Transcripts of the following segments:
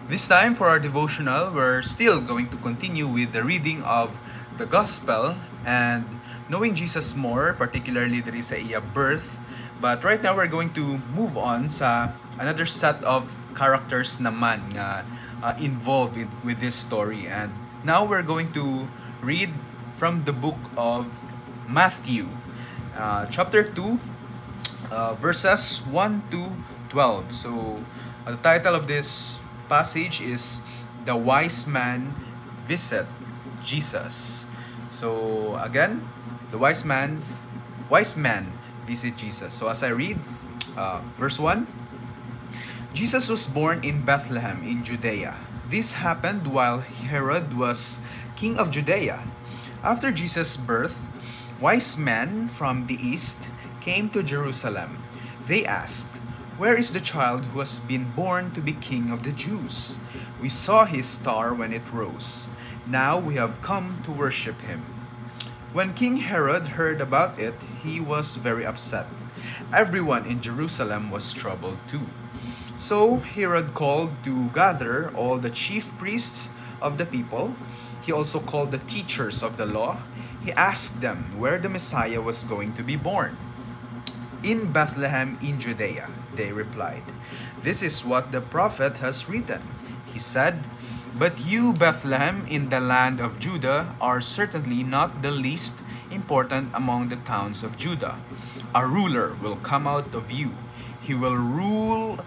This time for our devotional, we're still going to continue with the reading of the Gospel and knowing Jesus more, particularly diri sa iya birth. But right now, we're going to move on sa another set of characters naman nga involved with this story. And now we're going to read from the book of Matthew, chapter 2, verses 1 to 12. So, the title of this passage is The Wise Man Visit Jesus. So, again, the wise man visit Jesus. So, as I read, verse 1, Jesus was born in Bethlehem in Judea. This happened while Herod was king of Judea. After Jesus' birth, wise men from the east came to Jerusalem. They asked, "Where is the child who has been born to be king of the Jews? We saw his star when it rose. Now we have come to worship him." When King Herod heard about it, he was very upset. Everyone in Jerusalem was troubled too. So Herod called together all the chief priests of the people. He also called the teachers of the law. He asked them where the Messiah was going to be born. "In Bethlehem in Judea," they replied. "This is what the prophet has written." He said, "But you, Bethlehem, in the land of Judah, are certainly not the least important among the towns of Judah. A ruler will come out of you. He will rule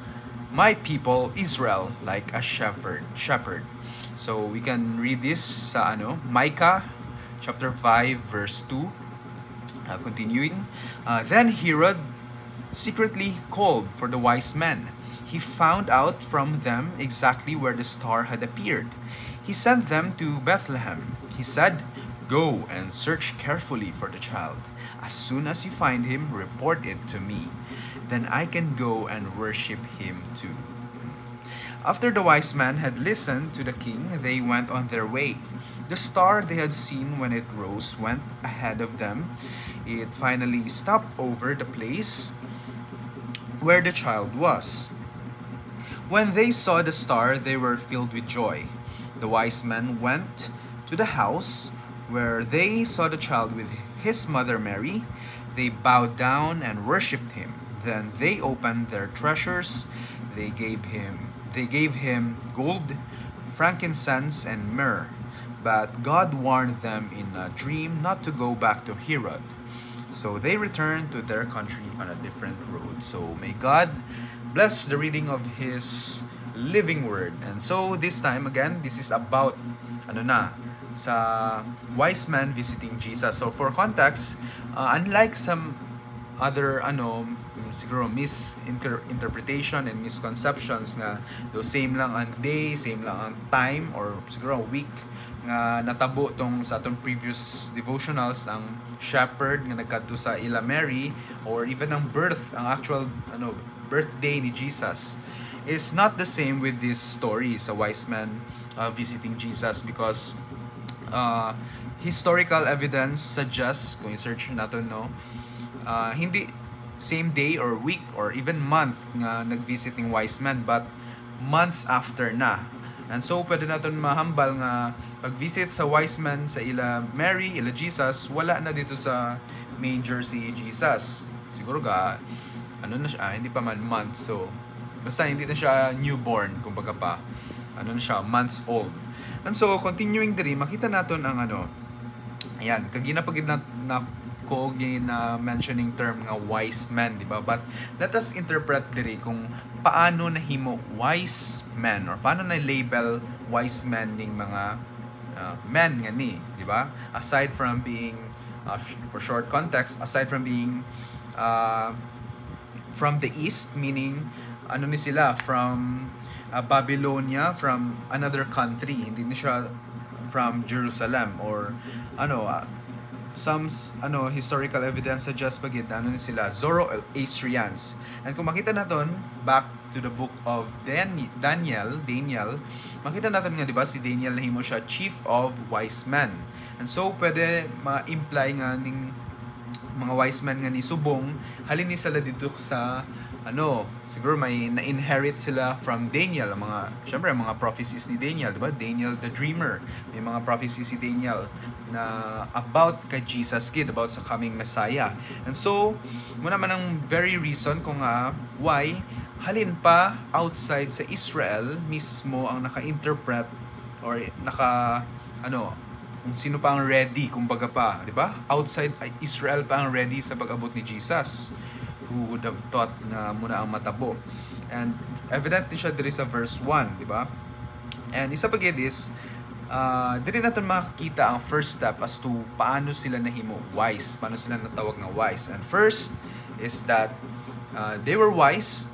my people Israel like a shepherd." So we can read this sa Micah chapter 5 verse 2. Continuing, then Herod secretly called for the wise men. He found out from them exactly where the star had appeared. He sent them to Bethlehem. He said, "Go and search carefully for the child. As soon as you find him, report it to me. Then I can go and worship him too." After the wise men had listened to the king, they went on their way. The star they had seen when it rose went ahead of them. It finally stopped over the place where the child was. When they saw the star, they were filled with joy. The wise men went to the house where they saw the child with his mother Mary. They bowed down and worshipped him. Then they opened their treasures. They gave him gold, frankincense, and myrrh. But God warned them in a dream not to go back to Herod. So they returned to their country on a different road. So may God bless the reading of His living word. And so this time again, this is about sa wise man visiting Jesus. So for context, unlike some other siguro misinterpretation and misconceptions nga do same lang ang day, same lang ang time, or siguro week nga natabo tong sa atong previous devotionals ang shepherd nga nagkadto sa ila Mary, or even ang birth, ang actual birthday ni Jesus is not the same with this story sa wise man visiting Jesus, because historical evidence suggests, kung i-search natin hindi same day or week or even month nga nag-visit ng wise man, but months after na. And so pwede natin mahambal nga pag-visit sa wise man sa ila Mary, ila Jesus, wala na dito sa manger si Jesus. Siguro na siya, hindi pa man months, so basta hindi na siya newborn, kumbaga pa na siya, months old. And so continuing diri, makita naton ang ayan, kagina pagid na ko mentioning term nga wise man, di ba? But let us interpret diri kung paano nahimo wise man, or paano na label wise man ning mga men nga ni, di ba? Aside from being for short context, aside from being from the east, meaning ni sila from Babylonia, from another country, hindi na siya from Jerusalem, or some historical evidence suggests pagid ni sila Zoroastrians. And kung makita naton back to the book of Daniel, makita natin nga, di ba, si Daniel nahimo siya chief of wise men. And so pwede ma-imply nga ning mga wise men nga ni subong halin ni sila dito sa siguro may na-inherit sila from Daniel, syempre mga prophecies ni Daniel, diba? Daniel the Dreamer, may mga prophecies si Daniel na about kay Jesus kid, about sa coming Messiah. And so, muna man ang very reason kung why halin pa outside sa Israel mismo ang naka-interpret or kung sino pa ang ready, kumbaga pa, di ba? Outside Israel pa ang ready sa pag-abot ni Jesus. Who would have thought na muna ang matabo? And evident din siya diri sa verse 1, di ba? And isa pa gid is, diri natin makikita ang first step as to paano sila nahimo wise, paano sila natawag na wise. And first is that they were wise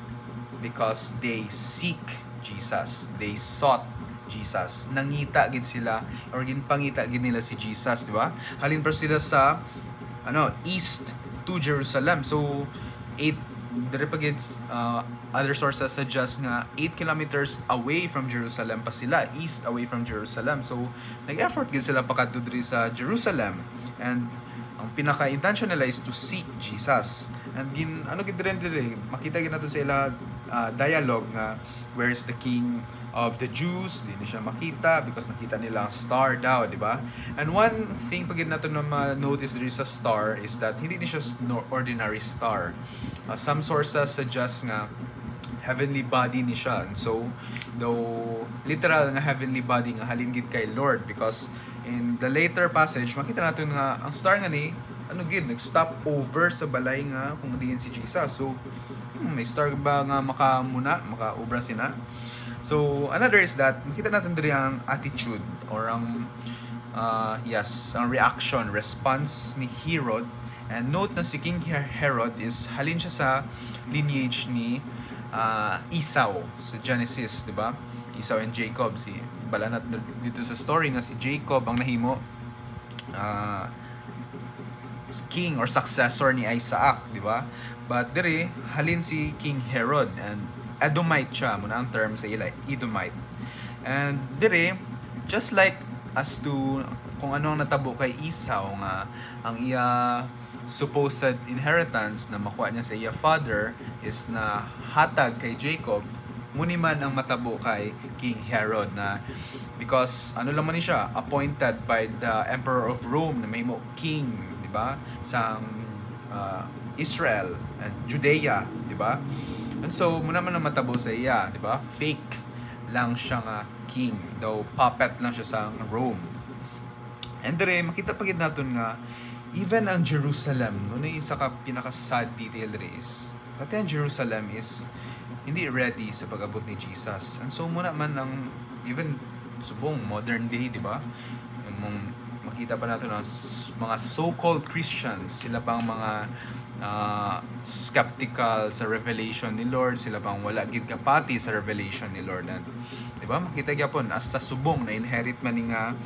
because they seek Jesus. They sought Jesus. Nangita gid sila or ginpangita gid nila si Jesus, di ba? Halin pa sila sa east to Jerusalem. So 8 other sources suggest nga 8 kilometers away from Jerusalem pa sila, east away from Jerusalem. So nag-effort gid sila pakadto diri sa Jerusalem, and ang pinaka-intention nila is to seek Jesus. And gid diri makita gid nato sa ila dialogue nga where's the king of the Jews, di siya makita because nakita nila ang star daw, di ba? And one thing pagid nato na ma-notice there is a star is that hindi ni siya ordinary star. Some sources suggest nga heavenly body ni siya. And so, though literal nga heavenly body nga halin gid kay Lord, because in the later passage makita natin nga ang star nga ni nag-stop over sa balay nga kung diin si Jesus. So, may star ba nga maka-obra sina? So, another is that makita natin diri ang attitude or ang reaction, response ni Herod. And note na si King Herod is halin siya sa lineage ni Esau sa Genesis, di ba? Esau and Jacob. Bala natin dito sa story nga si Jacob ang nahimo king or successor ni Isaac, di ba? But diri halin si King Herod, and Edomite siya, muna ang term sa ila, Edomite. And diri, just like as to kung ano ang natabo kay Esau nga ang iya supposed inheritance na makuha niya sa iya father is na hatag kay Jacob, muni man ang matabo kay King Herod na because lang man ni siya, appointed by the Emperor of Rome na may mo king, di ba? Sa Israel and Judea, di ba? And so, muna man ang matabo sa iya, di ba? Fake lang siya nga king, though puppet lang siya sa Rome. And dire, makita pagid natin nga, even ang Jerusalem, isa ka pinaka-sad detail is, pati ang Jerusalem is hindi ready sa pag-abot ni Jesus. And so, muna man ang, even subong modern day, di ba? Makita pa natin ang mga so-called Christians, sila pang mga skeptical sa revelation ni Lord, sila pang wala gid kapati sa revelation ni Lord. And, di ba? Makita gyapon as sa subong na inherit man nga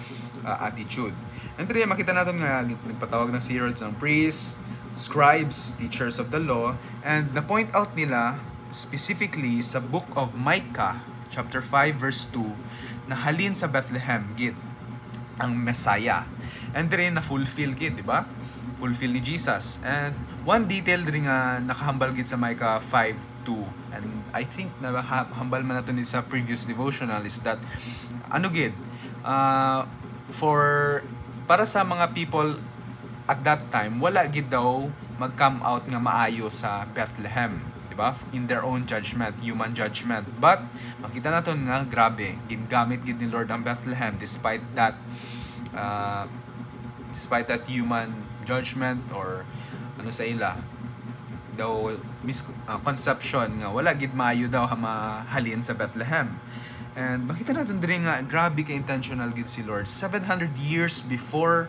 attitude. And dire makita natin nga nagpatawag ng Herod ng priests, scribes, teachers of the law, and na-point out nila specifically sa book of Micah chapter 5 verse 2 na halin sa Bethlehem gid ang Messiah. And dire na fulfill gid, di ba? Fulfill ni Jesus. And one detail din nga nakahambal gid sa Micah 5:2, and I think na hambal man nato ni sa previous devotional is that gid para sa mga people at that time wala gid daw mag-come out nga maayo sa Bethlehem, di ba? In their own judgment, human judgment. But makita naton nga grabe gingamit gid ni Lord ang Bethlehem despite that human judgment or sa ila daw misconception nga wala gid maayo daw mahalin sa Bethlehem. And makita natin diri nga grabe ka intentional gid si Lord 700 years before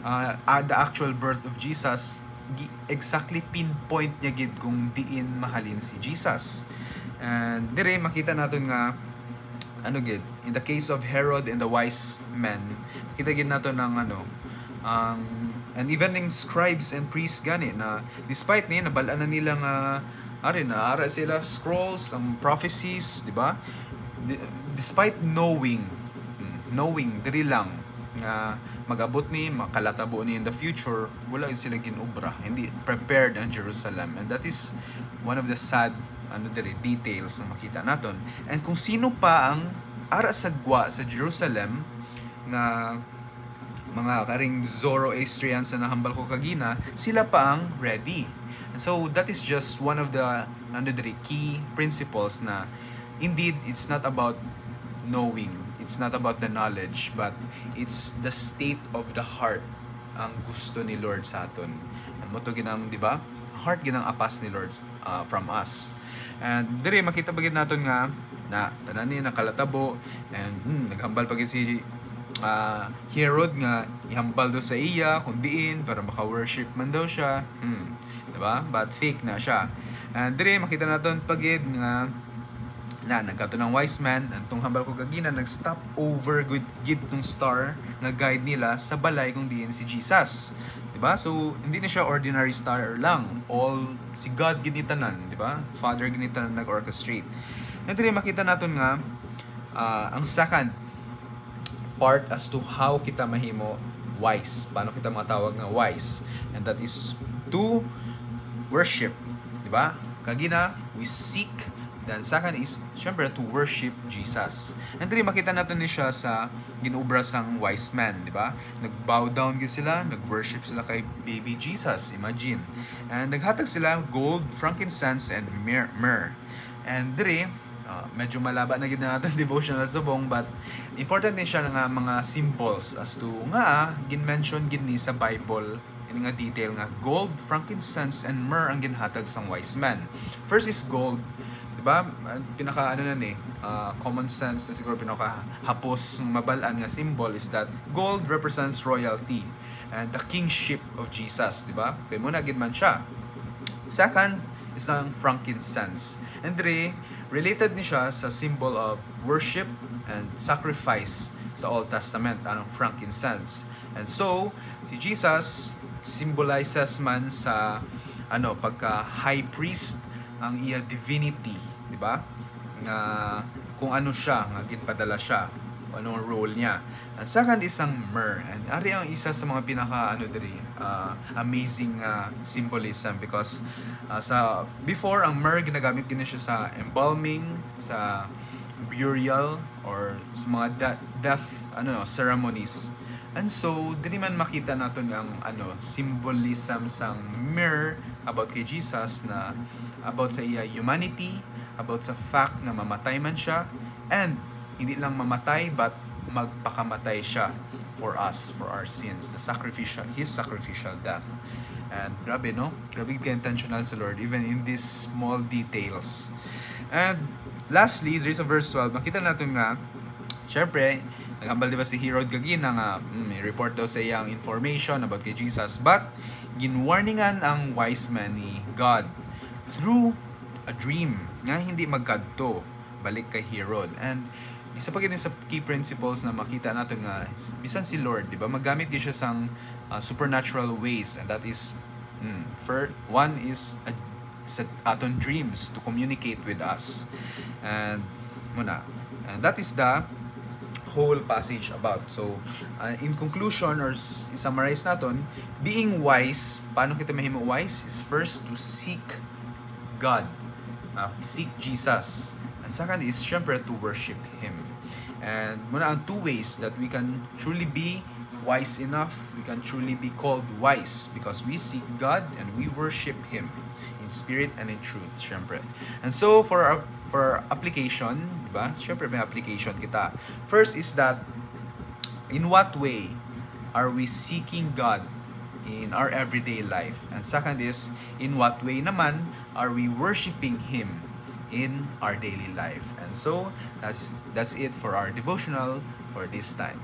the actual birth of Jesus, exactly pinpoint niya gid kung diin mahalin si Jesus. And dire makita natin nga gid in the case of Herod and the wise men, makita gid nato ng and even ng scribes and priests gani na despite niya nabalaan na nila nga ara sila scrolls ang prophecies, di ba? Despite knowing diri lang nga magabot ni makalatabo ni in the future, wala sila ginubra, hindi prepared ang Jerusalem, and that is one of the sad details na makita naton. And kung sino pa ang ara sagwa sa Jerusalem nga mga karing Zoroastrians na nahambal ko kagina, sila pa ang ready. And so that is just one of the key principles na indeed it's not about knowing, it's not about the knowledge, but it's the state of the heart ang gusto ni Lord sa aton. Mo to ginang, di ba? Heart ginang apas ni Lord from us. And dire makita pagid naton nga na tanan ni nakalatabo, and naghambal pagid si Herod nga ihambal do sa iya kung diin para maka-worship man daw siya. Diba? But fake na siya. And dire makita naton pagid nga nagkato ng wise man, antong hambal ko kagina nag-stop over gid tong star nga guide nila sa balay kung diin si Jesus. Diba? So hindi na siya ordinary star lang. All si God ginitanan, diba? Father ginitanan nag-orchestrate. And dire makita naton nga ang second part as to how kita mahimo wise. Paano kita matawag nga wise? And that is to worship. Diba? Kagina, we seek. Then second is, syempre, to worship Jesus. And then makita natin ni siya sa ginubra sang wise man. Diba? Nag-bow down sila, nag-worship sila kay baby Jesus. Imagine. And naghatag sila gold, frankincense, and myrrh. And dire, medyo malaba na gina natin devotional subong, but important din siya nga mga symbols as to nga gin-mention gini sa Bible ini nga detail nga gold, frankincense, and myrrh ang ginhatag sang wise man. First is gold, diba? Pinaka common sense na siguro pinaka hapos mabalaan nga symbol is that gold represents royalty and the kingship of Jesus, diba? Kaya muna gid man siya. Second is ang frankincense. And related ni siya sa symbol of worship and sacrifice sa Old Testament, anong frankincense. And so, si Jesus symbolizes man sa pagka high priest ang iya divinity, di ba? Nga kung ano siya, nga ginpadala siya, anong role niya. And second is ang myrrh. And ari ang isa sa mga pinaka amazing symbolism because sa before ang myrrh ginagamit din siya sa embalming, sa burial or sa mga death ceremonies. And so dili man makita naton ang symbolism sang myrrh about kay Jesus na about sa iya humanity, about sa fact na mamatay man siya, and hindi lang mamatay but magpakamatay siya for us, for our sins, his sacrificial death. And grabe, no? Grabe ka-intentional sa Lord, even in these small details. And lastly, there is a verse 12, makita natin nga, syempre, naghambal diba si Herod kagina nga, may report daw sa iyang information about kay Jesus, but ginwarningan ang wise man ni God through a dream nga hindi magkadto balik kay Herod. And isa pa gini sa key principles na makita natin nga bisan si Lord, di ba, magamit din siya sang supernatural ways, and that is one is sa aton dreams to communicate with us. And that is the whole passage about. So in conclusion or summarize naton, being wise, paano kita mahimo wise is first to seek God, seek Jesus. And second is syempre to worship Him. And muna ang two ways that we can truly be wise enough, we can truly be called wise because we seek God and we worship Him in spirit and in truth, syempre. And so for our application, diba? Syempre may application kita. First is that in what way are we seeking God in our everyday life? And second is in what way naman are we worshiping Him in our daily life? And so that's it for our devotional for this time.